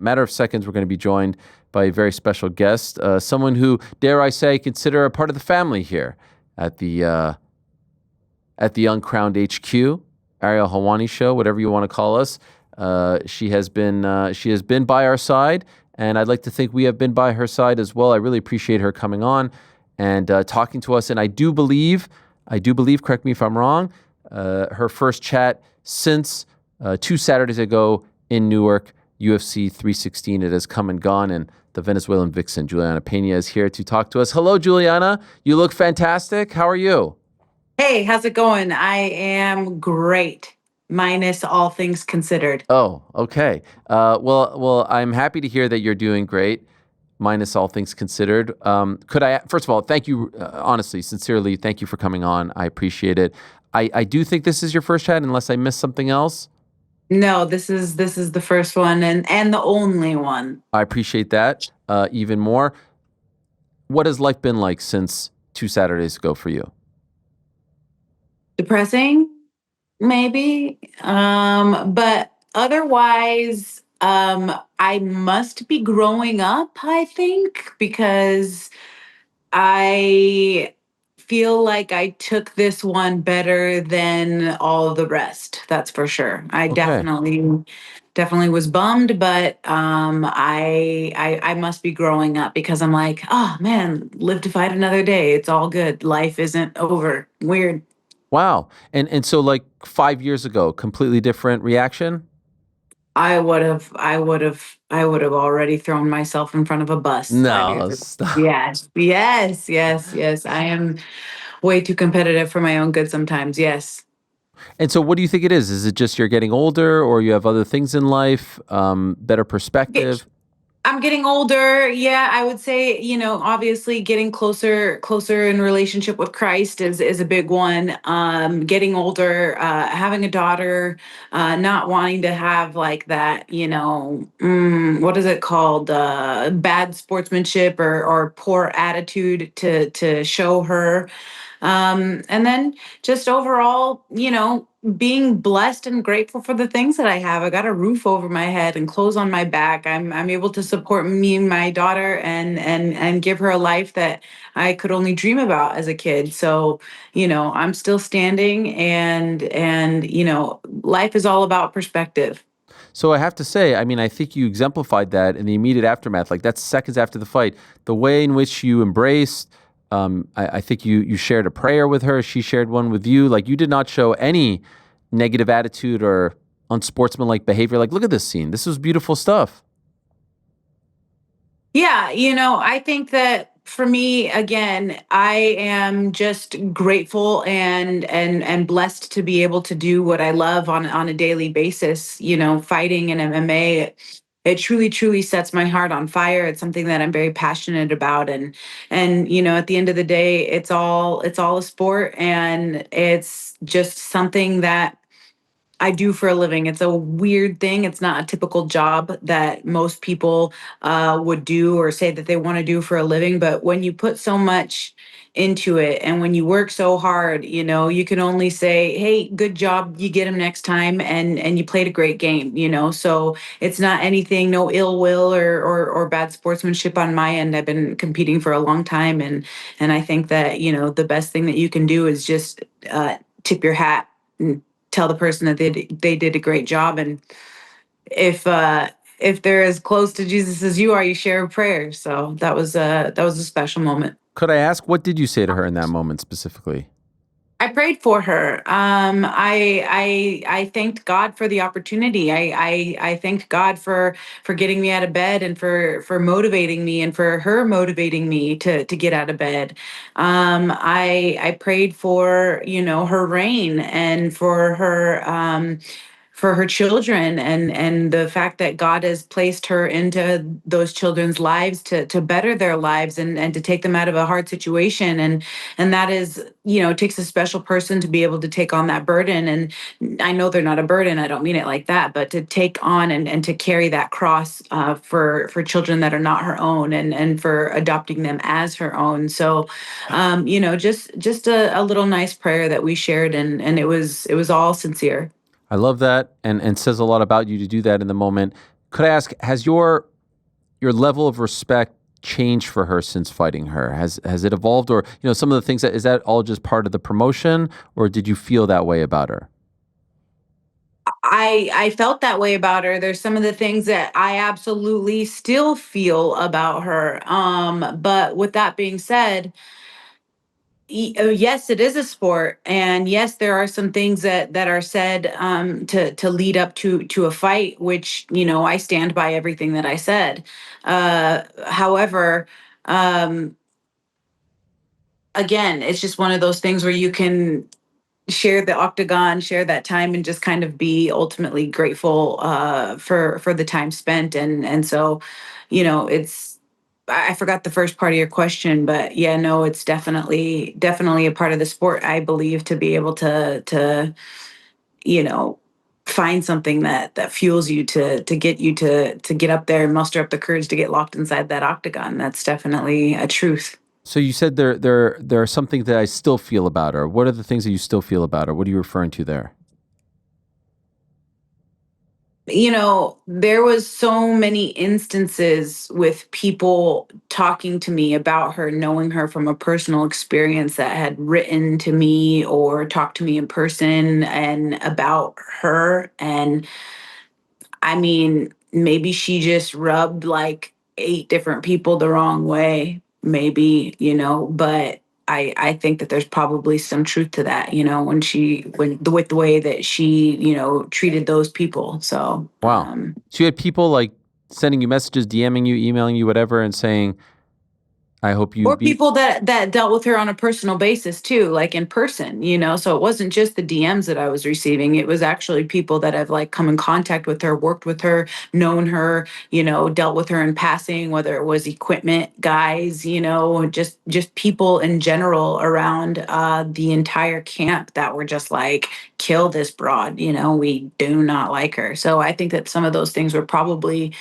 matter of seconds, we're going to be joined by a very special guest, someone who, dare I say, consider a part of the family here at the Uncrowned HQ, Ariel Helwani Show, whatever you want to call us. She has been by our side, and I'd like to think we have been by her side as well. I really appreciate her coming on and talking to us. And I do believe, correct me if I'm wrong, her first chat since 2 Saturdays ago in Newark, UFC 316. It has come and gone, and the Venezuelan vixen, Julianna Peña, is here to talk to us. Hello, Julianna. You look fantastic. How are you? Hey, how's it going? I am great, minus all things considered. Oh, okay. Well, I'm happy to hear that you're doing great, minus all things considered. Could I, first of all, thank you, honestly, sincerely, thank you for coming on. I appreciate it. I do think this is your first chat, unless I missed something else. No, this is the first one and the only one. I appreciate that even more. What has life been like since 2 Saturdays ago for you? Depressing, maybe. But otherwise, I must be growing up, I think, because I feel like I took this one better than all of the rest. That's for sure. I Okay. definitely was bummed, but I must be growing up because I'm like, oh man, live to fight another day. It's all good. Life isn't over. Weird. Wow. And so like 5 years ago, completely different reaction? I would have already thrown myself in front of a bus 5 years No, ago. stop. Yes. I am way too competitive for my own good sometimes. Yes. And so what do you think it is? Is it just you're getting older or you have other things in life, better Ge- perspective? I'm getting older. Yeah, I would say, obviously getting closer in relationship with Christ is a big one. Getting older, having a daughter, not wanting to have like that, what is it called? Bad sportsmanship or poor attitude to show her. And then just overall, being blessed and grateful for the things that I have. I got a roof over my head and clothes on my back. I'm able to support me and my daughter and give her a life that I could only dream about as a kid. So, I'm still standing and life is all about perspective. So I have to say, I mean, I think you exemplified that in the immediate aftermath. Like that's seconds after the fight, the way in which you embraced. I think you shared a prayer with her. She shared one with you. Like you did not show any negative attitude or unsportsmanlike behavior. Like, look at this scene. This was beautiful stuff. Yeah, I think that for me, again, I am just grateful and blessed to be able to do what I love on a daily basis. Fighting in MMA, it truly sets my heart on fire. It's something that I'm very passionate about, and at the end of the day, it's all a sport, and it's just something that I do for a living. It's a weird thing. It's not a typical job that most people would do or say that they want to do for a living. But when you put so much into it and when you work so hard, you can only say, "Hey, good job. You get them next time," and you played a great game. So it's not anything, no ill will or bad sportsmanship on my end. I've been competing for a long time, and I think that the best thing that you can do is just tip your hat and tell the person that they did a great job. And if they're as close to Jesus as you are, you share a prayer. So that was a special moment. Could I ask, what did you say to her in that moment specifically? I prayed for her. I thanked God for the opportunity. I thanked God for getting me out of bed and for motivating me and for her motivating me to get out of bed. I prayed for her reign and for her children and the fact that God has placed her into those children's lives to better their lives and to take them out of a hard situation. And that is, it takes a special person to be able to take on that burden. And I know they're not a burden. I don't mean it like that, but to take on and to carry that cross for children that are not her own and for adopting them as her own. So, just a little nice prayer that we shared and it was all sincere. I love that and says a lot about you to do that in the moment. Could I ask, has your level of respect changed for her since fighting her? Has it evolved, or some of the things that is that all just part of the promotion, or did you feel that way about her? I felt that way about her. There's some of the things that I absolutely still feel about her. But with that being said, yes, it is a sport, and yes, there are some things that are said to lead up to a fight, which I stand by everything that I said. However, um, again, it's just one of those things where you can share the octagon, share that time, and just kind of be ultimately grateful for the time spent. And so, it's I forgot the first part of your question, but yeah, no, it's definitely a part of the sport, I believe, to be able to you know find something that fuels you to get you to get up there and muster up the courage to get locked inside that octagon. That's definitely a truth. So you said there are some things that I still feel about her. What are the things that you still feel about her? What are you referring to there? There was so many instances with people talking to me about her, knowing her from a personal experience, that had written to me or talked to me in person and about her. And I mean, maybe she just rubbed like eight different people the wrong way, maybe, but I think that there's probably some truth to that, with the way that she, treated those people. So, Wow. So you had people like sending you messages, DMing you, emailing you, whatever, and saying, "I hope you or beat." people that dealt with her on a personal basis too, like in person, so it wasn't just the DMs that I was receiving. It was actually people that have like come in contact with her, worked with her, known her, dealt with her in passing, whether it was equipment guys, just people in general around the entire camp that were just like, kill this broad, we do not like her. So I think that some of those things were probably,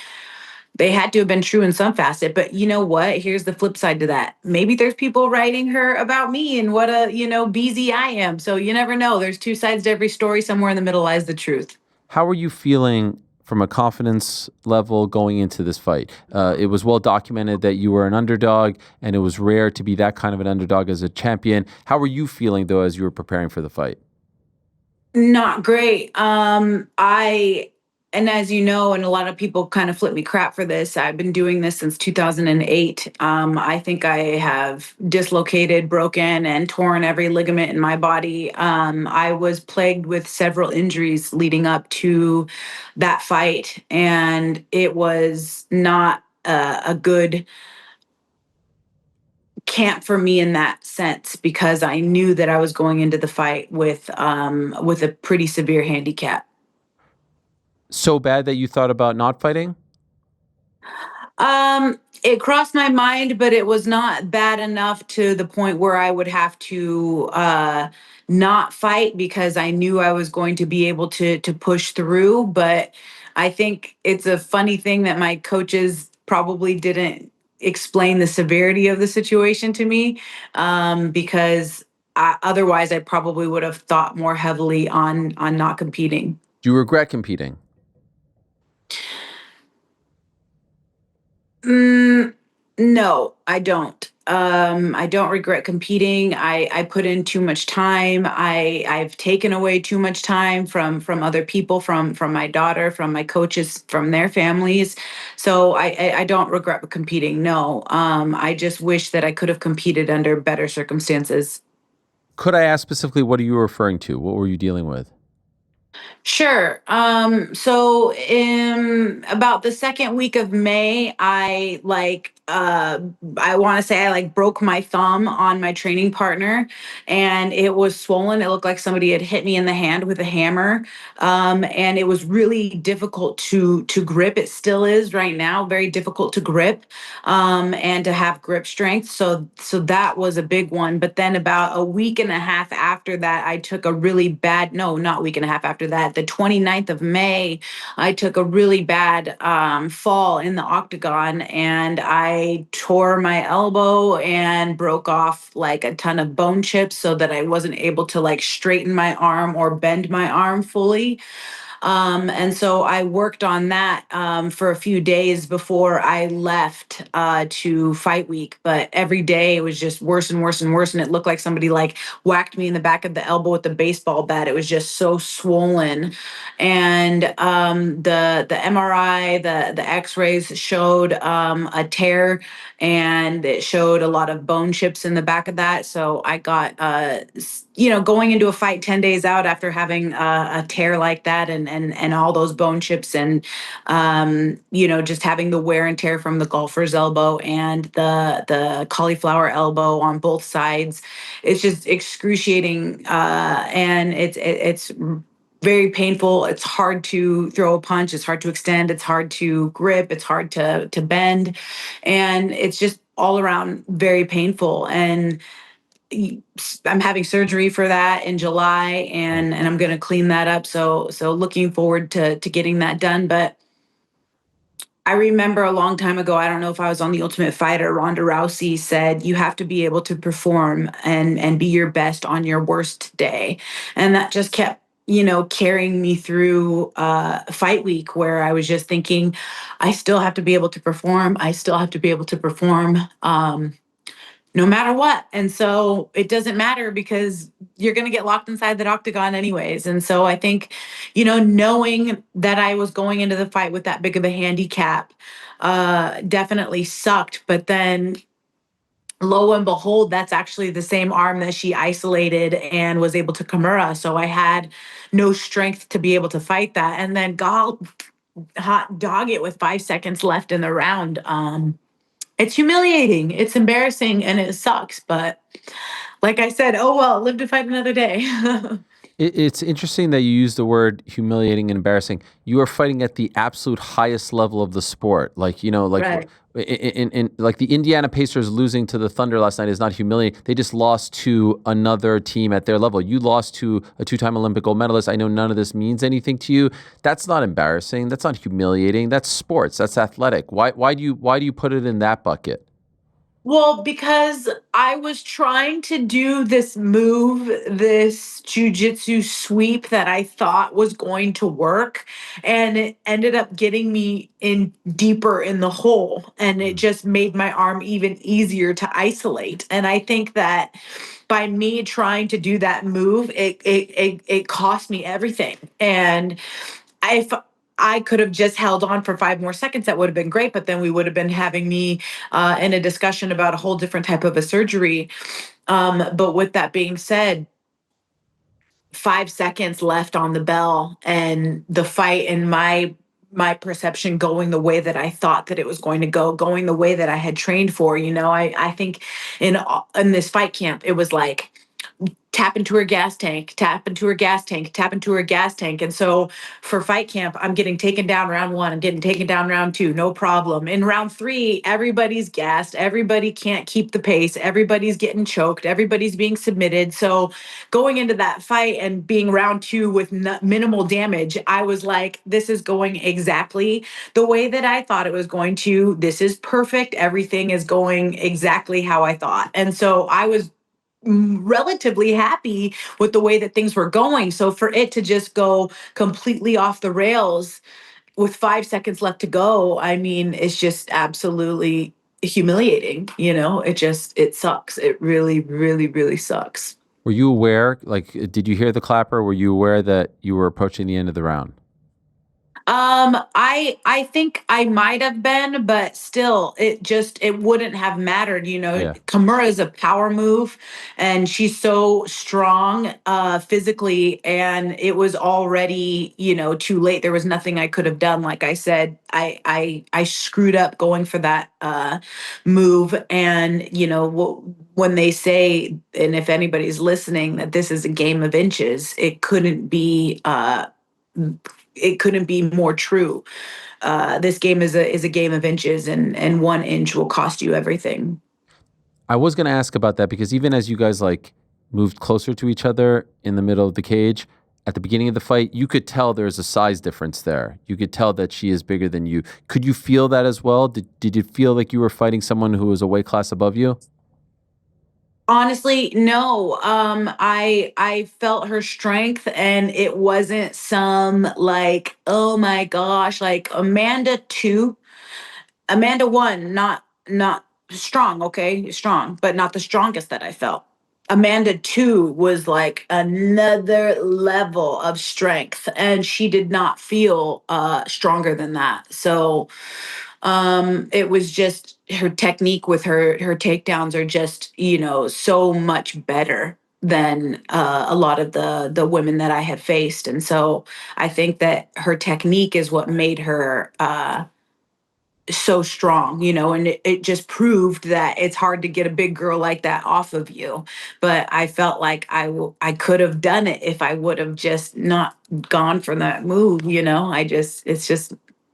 they had to have been true in some facet. But you know what? Here's the flip side to that. Maybe there's people writing her about me and what a, BZ I am. So you never know. There's two sides to every story. Somewhere in the middle lies the truth. How are you feeling from a confidence level going into this fight? It was well documented that you were an underdog, and it was rare to be that kind of an underdog as a champion. How were you feeling though as you were preparing for the fight? Not great. And as you know, and a lot of people kind of flip me crap for this, I've been doing this since 2008. I think I have dislocated, broken, and torn every ligament in my body. I was plagued with several injuries leading up to that fight, and it was not a good camp for me in that sense, because I knew that I was going into the fight with a pretty severe handicap. So bad that you thought about not fighting? It crossed my mind, but it was not bad enough to the point where I would have to not fight, because I knew I was going to be able to push through. But I think it's a funny thing that my coaches probably didn't explain the severity of the situation to me, because otherwise I probably would have thought more heavily on not competing. Do you regret competing? Mm, no, I don't. I don't regret competing. I put in too much time. I've taken away too much time from other people, from my daughter, from my coaches, from their families. So I don't regret competing. No. I just wish that I could have competed under better circumstances. Could I ask specifically what are you referring to? What were you dealing with? Sure. So in about the second week of May, I want to say I like broke my thumb on my training partner, and it was swollen. It looked like somebody had hit me in the hand with a hammer. And it was really difficult to grip. It still is right now, very difficult to grip, and to have grip strength. So that was a big one. But then about a week and a half after that, I took a really bad, no, not a week and a half after that, the 29th of May, I took a really bad fall in the octagon, and I tore my elbow and broke off like a ton of bone chips, so that I wasn't able to like straighten my arm or bend my arm fully. And so I worked on that for a few days before I left to fight week. But every day it was just worse and worse and worse. And it looked like somebody like whacked me in the back of the elbow with a baseball bat. It was just so swollen. And the MRI, the X-rays showed a tear, and it showed a lot of bone chips in the back of that. So I got, going into a fight 10 days out after having a tear like that, and all those bone chips, and, just having the wear and tear from the golfer's elbow and the cauliflower elbow on both sides. It's just excruciating. And it's very painful. It's hard to throw a punch. It's hard to extend. It's hard to grip. It's hard to bend. And it's just all around very painful. And I'm having surgery for that in July, and I'm going to clean that up. So looking forward to getting that done. But I remember a long time ago, I don't know if I was on The Ultimate Fighter, Ronda Rousey said, you have to be able to perform and be your best on your worst day. And that just kept, carrying me through fight week, where I was just thinking, I still have to be able to perform. I still have to be able to perform. No matter what. And so it doesn't matter, because you're going to get locked inside that octagon anyways. And so I think, knowing that I was going into the fight with that big of a handicap definitely sucked. But then lo and behold, that's actually the same arm that she isolated and was able to Kimura. So I had no strength to be able to fight that. And then God, hot dog it with 5 seconds left in the round. It's humiliating, it's embarrassing, and it sucks. But like I said, oh well, live to fight another day. It's interesting that you use the word humiliating and embarrassing. You are fighting at the absolute highest level of the sport. Like, Right. like the Indiana Pacers losing to the Thunder last night is not humiliating. They just lost to another team at their level. You lost to a two-time Olympic gold medalist. I know none of this means anything to you. That's not embarrassing. That's not humiliating. That's sports. That's athletic. Why do you put it in that bucket? Well, because I was trying to do this move, this jujitsu sweep that I thought was going to work, and it ended up getting me in deeper in the hole, and it just made my arm even easier to isolate. And I think that by me trying to do that move, it cost me everything. And if I could have just held on for 5 more seconds, that would have been great. But then we would have been having me in a discussion about a whole different type of a surgery. But with that being said, 5 seconds left on the bell, and the fight, and my perception going the way that I thought that it was going to go, going the way that I had trained for. I think in this fight camp, it was like tap into her gas tank, tap into her gas tank, tap into her gas tank. And so for fight camp, I'm getting taken down round one, I'm getting taken down round two, no problem. In round three, everybody's gassed, everybody can't keep the pace, everybody's getting choked, everybody's being submitted. So going into that fight and being round two with minimal damage, I was like, this is going exactly the way that I thought it was going to. This is perfect. Everything is going exactly how I thought. And so I was relatively happy with the way that things were going. So for it to just go completely off the rails with 5 seconds left to go, I mean, it's just absolutely humiliating. It sucks. It really, really, really sucks. Were you aware, like, did you hear the clapper? Were you aware that you were approaching the end of the round? I think I might have been, but still, it wouldn't have mattered. Yeah. Kimura is a power move, and she's so strong physically, and it was already, too late. There was nothing I could have done. Like I said, I screwed up going for that move, and when they say, and if anybody's listening, that this is a game of inches, it couldn't be more true. This game is a game of inches, and 1 inch will cost you everything. I was going to ask about that because even as you guys like moved closer to each other in the middle of the cage at the beginning of the fight, you could tell there's a size difference there. You could tell that she is bigger than you. Could you feel that as well? Did you feel like you were fighting someone who was a weight class above you? Honestly, no. I felt her strength, and it wasn't some like, oh my gosh, like Amanda 2, Amanda 1, not strong, okay? Strong, but not the strongest that I felt. Amanda 2 was like another level of strength, and she did not feel stronger than that. So it was just her technique with her takedowns are just, so much better than a lot of the women that I have faced. And so I think that her technique is what made her so strong, and it just proved that it's hard to get a big girl like that off of you. But I felt like I could have done it if I would have just not gone for that move. It's just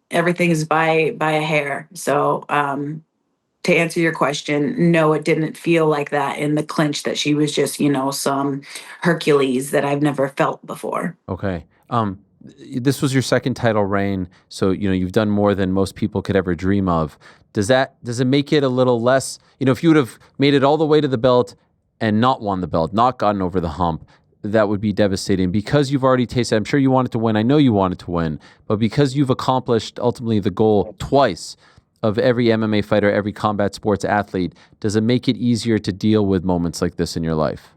everything is by a hair. So to answer your question, no, it didn't feel like that in the clinch, that she was just, some Hercules that I've never felt before. Okay. This was your second title reign, so you've done more than most people could ever dream of. Does it make it a little less? If you would have made it all the way to the belt and not won the belt, not gotten over the hump, that would be devastating. Because you've already tasted, I'm sure you wanted to win. I know you wanted to win, but because you've accomplished ultimately the goal twice of every MMA fighter, every combat sports athlete, does it make it easier to deal with moments like this in your life?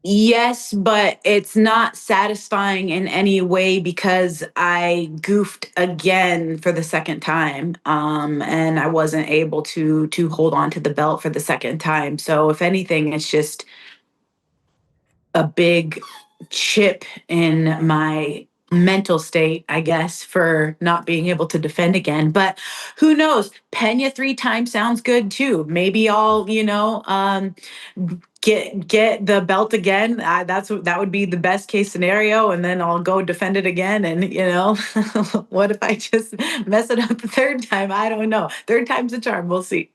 Yes, but it's not satisfying in any way because I goofed again for the second time, and I wasn't able to hold on to the belt for the second time. So if anything, it's just a big chip in my mental state, I guess, for not being able to defend again. But who knows? Pena 3 times sounds good too. Maybe I'll, get the belt again. That would be the best case scenario, and then I'll go defend it again. And what if I just mess it up the third time? I don't know. Third time's a charm. We'll see.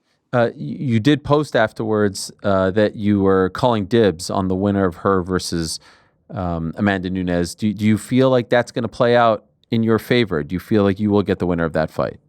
You did post afterwards that you were calling dibs on the winner of her versus Amanda Nunes. Do you feel like that's going to play out in your favor? Do you feel like you will get the winner of that fight?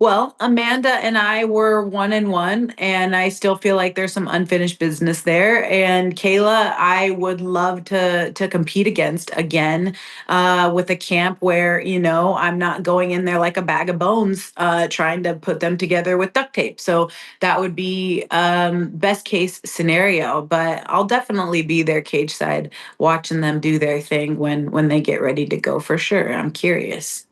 Well, Amanda and I were 1-1, and I still feel like there's some unfinished business there. And Kayla, I would love to compete against again, with a camp where I'm not going in there like a bag of bones, trying to put them together with duct tape. So that would be best case scenario. But I'll definitely be there cage side, watching them do their thing when they get ready to go for sure. I'm curious.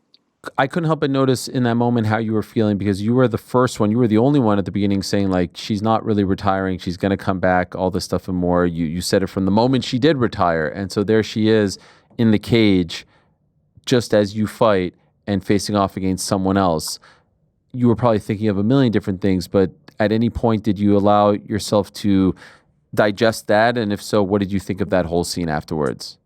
I couldn't help but notice in that moment how you were feeling because you were the first one, you were the only one at the beginning saying like she's not really retiring, she's going to come back, all this stuff and more. You said it from the moment she did retire, and so there she is in the cage, just as you fight and facing off against someone else. You were probably thinking of a million different things, but at any point did you allow yourself to digest that? And if so, what did you think of that whole scene afterwards?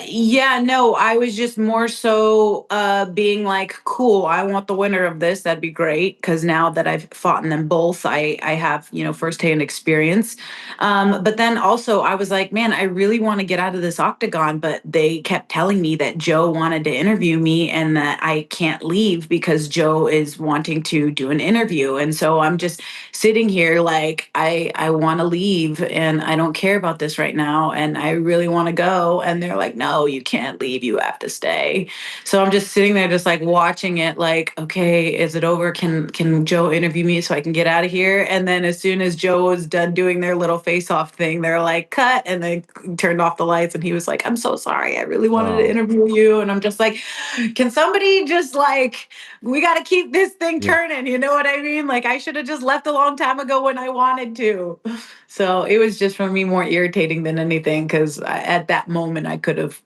Yeah, no, I was just more so being like, cool, I want the winner of this. That'd be great. Cause now that I've fought in them both, I have, firsthand experience. But then also I was like, man, I really want to get out of this octagon, but they kept telling me that Joe wanted to interview me and that I can't leave because Joe is wanting to do an interview. And so I'm just sitting here like I want to leave and I don't care about this right now and I really want to go, and they're like, no, you can't leave, you have to stay. So I'm just sitting there just like watching it like, okay, is it over? Can Joe interview me so I can get out of here? And then as soon as Joe was done doing their little face off thing, they're like, cut, and they turned off the lights and he was like, I'm so sorry, I really wanted to Oh, interview you. And I'm just like, can somebody just like, we got to keep this thing yeah. turning. You know what I mean? Like I should have just left a long time ago when I wanted to. So it was just for me more irritating than anything because at that moment I could have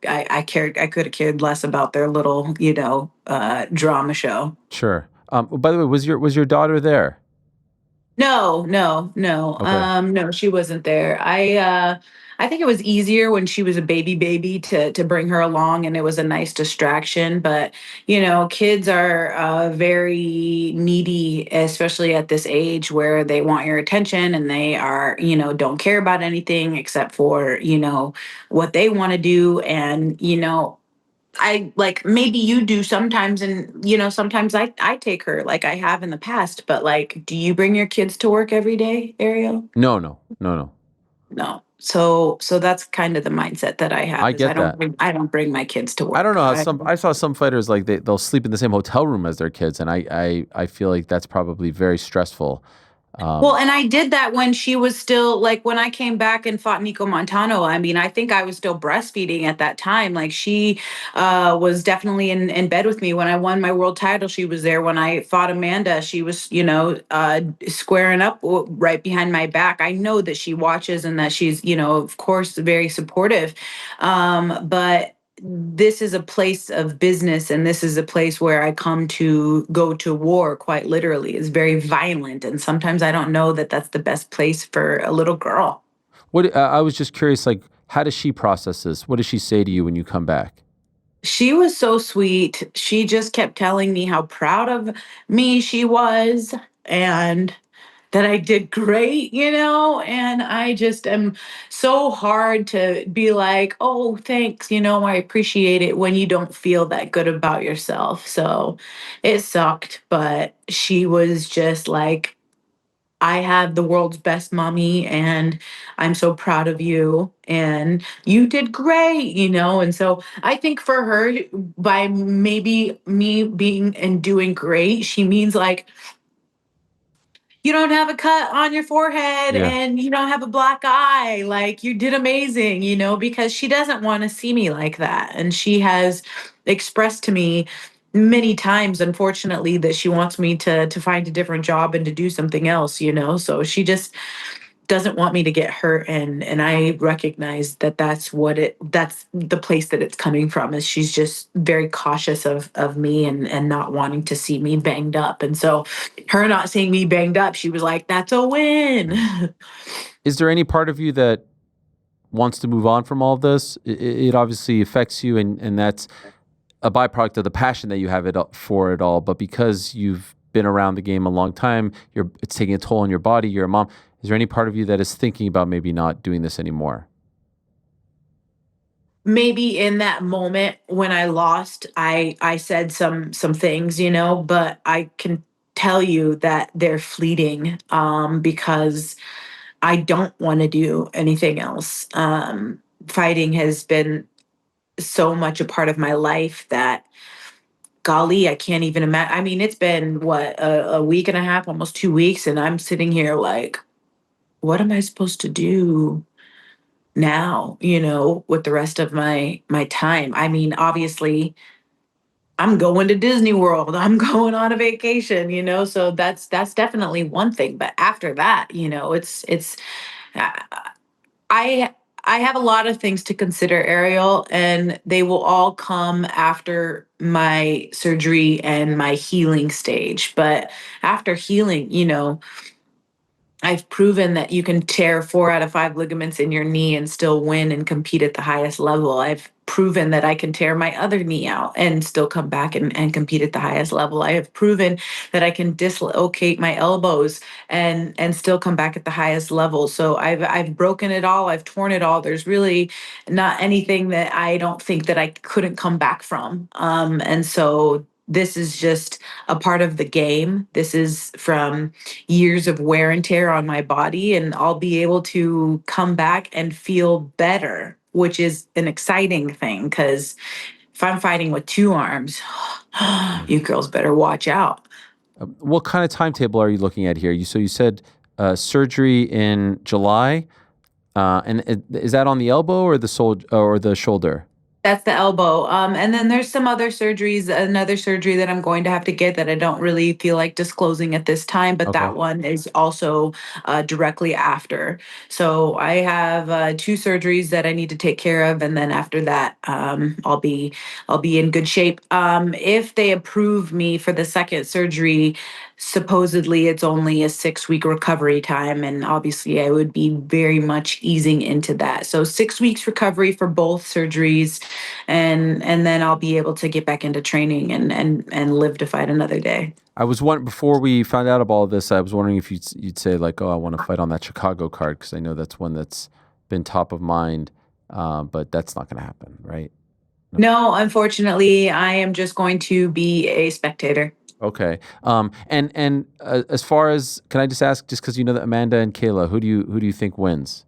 cared less about their little drama show. Sure. By the way, was your daughter there? No, no, no. Okay. No, she wasn't there. I think it was easier when she was a baby to bring her along, and it was a nice distraction. But kids are very needy, especially at this age where they want your attention and they are, don't care about anything except for what they want to do. And I like maybe you do sometimes, and sometimes I take her like I have in the past, but like, do you bring your kids to work every day, Ariel? No, no, no, no. No. So that's kind of the mindset that I I have is get that. I don't bring my kids to I don't work. know how I saw some fighters like they'll sleep in the same hotel room as their kids, and I feel like that's probably very stressful. Well, Um, and I did that when she was still like when I came back and fought Nico Montano. I mean, I think I was still breastfeeding at that time. Like she was definitely in bed with me when I won my world title. She was there when I fought Amanda. She was, squaring up right behind my back. I know that she watches and that she's, of course, very supportive. But this is a place of business, and this is a place where I come to go to war, quite literally. It's very violent, and sometimes I don't know that that's the best place for a little girl. what I was just curious, like, how does she process this? What does she say to you when you come back? She was so sweet. She just kept telling me how proud of me she was, and that I did great, and I just am so hard to be like, oh, thanks, I appreciate it when you don't feel that good about yourself. So it sucked, but she was just like, I have the world's best mommy, and I'm so proud of you, and you did great, and so I think for her, by maybe me being and doing great, she means like, you don't have a cut on your forehead Yeah. and you don't have a black eye. Like you did amazing, because she doesn't want to see me like that. And she has expressed to me many times, unfortunately, that she wants me to find a different job and to do something else, So she just doesn't want me to get hurt, and I recognize that that's the place that it's coming from, is she's just very cautious of me, and not wanting to see me banged up. And so her not seeing me banged up, she was like, that's a Yeah. win. Is there any part of you that wants to move on from all of this? It obviously affects you, and that's a byproduct of the passion that you have for it all. But because you've been around the game a long time, it's taking a toll on your body. You're a mom. Is there any part of you that is thinking about maybe not doing this anymore? Maybe in that moment when I lost, I said some things, but I can tell you that they're fleeting, because I don't want to do anything else. Fighting has been so much a part of my life that, golly, I can't even imagine. I mean, it's been what, a week and a half, almost 2 weeks, and I'm sitting here like, what am I supposed to do now? With the rest of my time. I mean, obviously, I'm going to Disney World. I'm going on a vacation. So that's definitely one thing. But after that, it's uh, I I have a lot of things to consider, Ariel, and they will all come after my surgery and my healing stage. But after healing, I've proven that you can tear 4 out of 5 ligaments in your knee and still win and compete at the highest level. I've proven that I can tear my other knee out and still come back and compete at the highest level. I have proven that I can dislocate my elbows and still come back at the highest level. So I've broken it all. I've torn it all. There's really not anything that I don't think that I couldn't come back from. And so this is just a part of the game. This is from years of wear and tear on my body, and I'll be able to come back and feel better, which is an exciting thing, because if I'm fighting with 2 arms, Yeah. you girls better watch out. What kind of timetable are you looking at here? You said surgery in July, and is that on the elbow or the shoulder? That's the elbow. And then there's some other surgeries, another surgery that I'm going to have to get that I don't really feel like disclosing at this time, but Okay. that one is also directly after. So I have 2 surgeries that I need to take care of, and then after that, I'll be in good shape. If they approve me for the second surgery, supposedly it's only a 6-week recovery time, and obviously I would be very much easing into that. So 6 weeks recovery for both surgeries, and then I'll be able to get back into training and live to fight another day. I was wondering before we found out about all this. I was wondering if you'd say like, "Oh, I want to fight on that Chicago card," because I know that's one that's been top of mind. But that's not going to happen, right? No, unfortunately, I am just going to be a spectator. Okay. And as far as, can I just ask, just because you know that Amanda and Kayla, who do you think wins?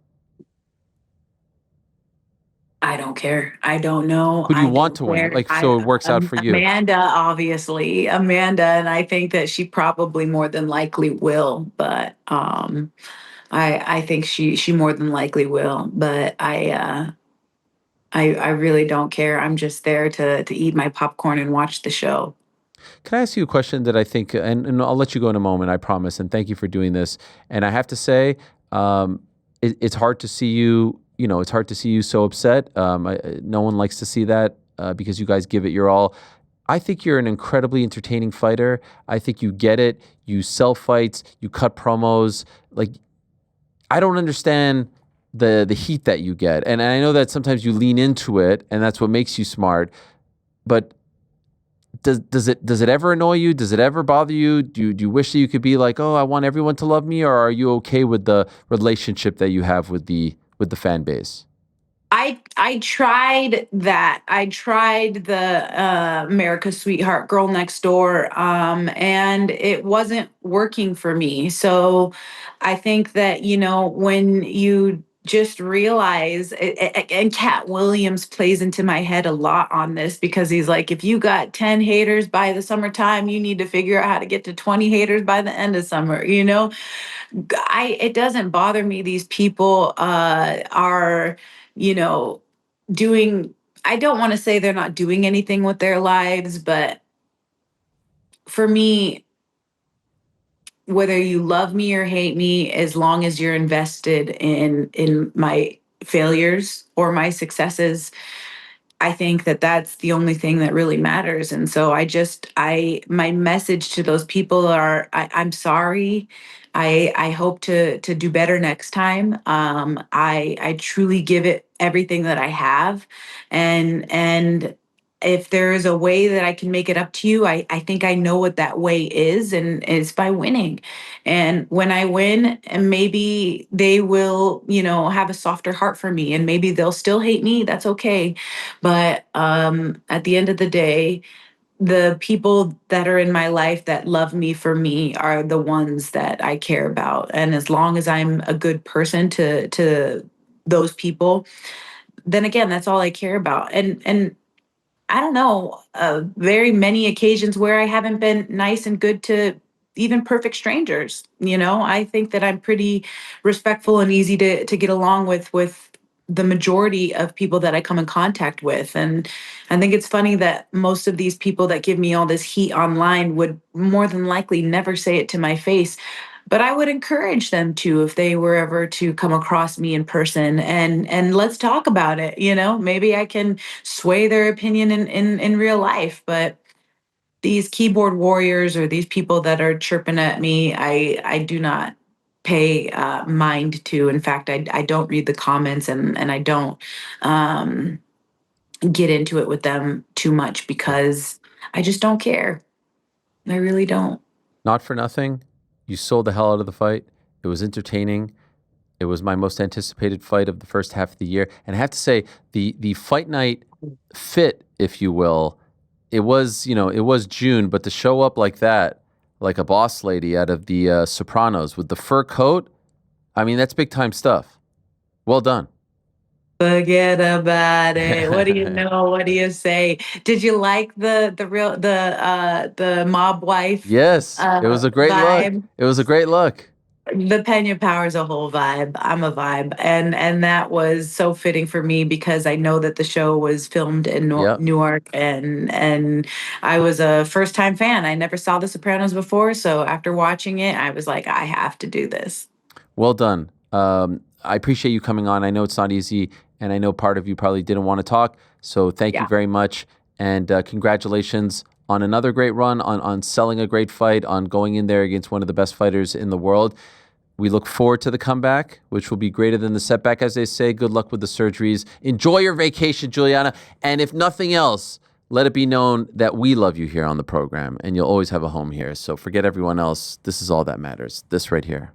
I don't care. I don't know. Who do you I want don't to win? care. Like, so it works out for you. Amanda, obviously, Amanda, and I think that she probably more than likely will. But I think she more than likely will. But I really don't care. I'm just there to eat my popcorn and watch the show. Can I ask you a question that I think, and I'll let you go in a moment, I promise, and thank you for doing this. And I have to say, it's hard to see you, it's hard to see you so upset. No one likes to see that because you guys give it your all. I think you're an incredibly entertaining fighter. I think you get it. You sell fights, you cut promos. Like, I don't understand the heat that you get. And I know that sometimes you lean into it, and that's what makes you smart. But does it ever annoy you? Does it ever bother you? Do you wish that you could be like, oh, I want everyone to love me, or are you okay with the relationship that you have with the fan base? I tried that. I tried the America's Sweetheart Girl Next Door, and it wasn't working for me. So I think that when you just realize, and Cat Williams plays into my head a lot on this because he's like, if you got 10 haters by the summertime, you need to figure out how to get to 20 haters by the end of summer. It doesn't bother me. These people are, you know, doing, I don't want to say they're not doing anything with their lives, but for me, whether you love me or hate me, as long as you're invested in my failures or my successes, I think that that's the only thing that really matters. And so my message to those people are, I'm sorry. I hope to do better next time. I truly give it everything that I have. And if there is a way that I can make it up to you, I think I know what that way is, and it's by winning. And when I win, and maybe they will, have a softer heart for me, and maybe they'll still hate me. That's okay. But at the end of the day, the people that are in my life that love me for me are the ones that I care about. And as long as I'm a good person to those people, then again, that's all I care about. And I don't know, very many occasions where I haven't been nice and good to even perfect strangers. I think that I'm pretty respectful and easy to get along with the majority of people that I come in contact with. And I think it's funny that most of these people that give me all this heat online would more than likely never say it to my face. But I would encourage them to, if they were ever to come across me in person, and let's talk about it. Maybe I can sway their opinion in real life. But these keyboard warriors or these people that are chirping at me, I do not pay mind to. In fact, I don't read the comments, and I don't um, get into it with them too much because I just don't care. I really don't. Not for nothing, you sold the hell out of the fight. It was entertaining. It was my most anticipated fight of the first half of the year. And I have to say, the fight night fit, if you will, it was June, but to show up like that, like a boss lady out of the Sopranos with the fur coat, I mean, that's big time stuff. Well done. Forget about it. What do you know? What do you say? Did you like the mob wife Yes, it was a great look. vibe? It was a great look. The Pena Power is a whole vibe. I'm a vibe, and that was so fitting for me because I know that the show was filmed in Yep. Newark, and I was a first time fan. I never saw The Sopranos before, so after watching it, I was like, I have to do this. Well done. I appreciate you coming on. I know it's not easy, and I know part of you probably didn't want to talk. So thank you Yeah. very much, and congratulations on another great run, on selling a great fight, on going in there against one of the best fighters in the world. We look forward to the comeback, which will be greater than the setback, as they say. Good luck with the surgeries. Enjoy your vacation, Juliana. And if nothing else, let it be known that we love you here on the program, and you'll always have a home here. So forget everyone else. This is all that matters. This right here.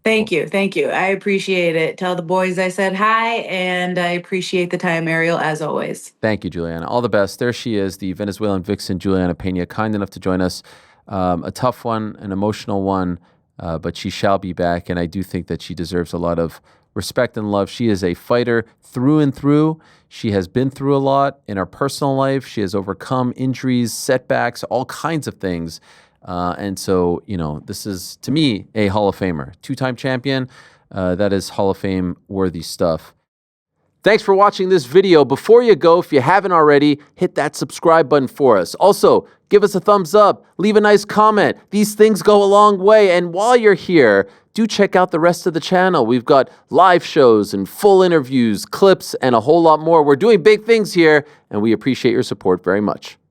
Thank you. Thank you. I appreciate it. Tell the boys I said hi, and I appreciate the time, Ariel, as always. Thank you, Julianna. All the best. There she is, the Venezuelan vixen, Julianna Peña, kind enough to join us. A tough one, an emotional one, but she shall be back, and I do think that she deserves a lot of respect and love. She is a fighter through and through. She has been through a lot in her personal life. She has overcome injuries, setbacks, all kinds of things. And so, this is, to me, a Hall of Famer. Two-time champion. That is Hall of Fame worthy stuff. Thanks for watching this video. Before you go, if you haven't already, hit that subscribe button for us. Also, give us a thumbs up, leave a nice comment. These things go a long way. And while you're here, do check out the rest of the channel. We've got live shows and full interviews, clips, and a whole lot more. We're doing big things here, and we appreciate your support very much.